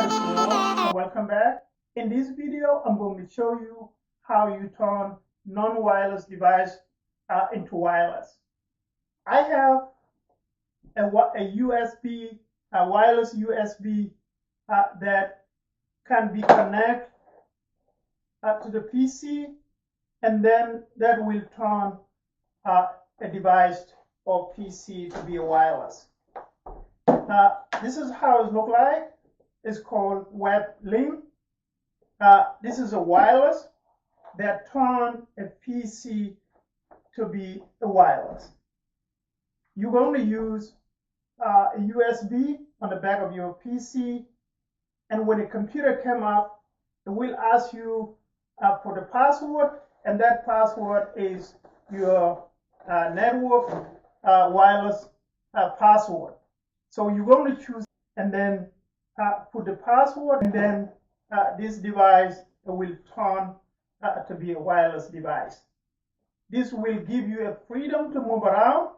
Hello, and welcome back. In this video, I'm going to show you how you turn non-wireless device into wireless. I have a USB, a wireless USB that can be connected to the PC, and then that will turn a device or PC to be a wireless. This is how it looks like. It's called WAVLINK. This is a wireless that turns a PC to be a wireless. You're going to use a USB on the back of your PC, and when a computer comes up, it will ask you for the password, and that password is your network wireless password. So you're going to choose and then put the password, and then this device will turn to be a wireless device. This will give you a freedom to move around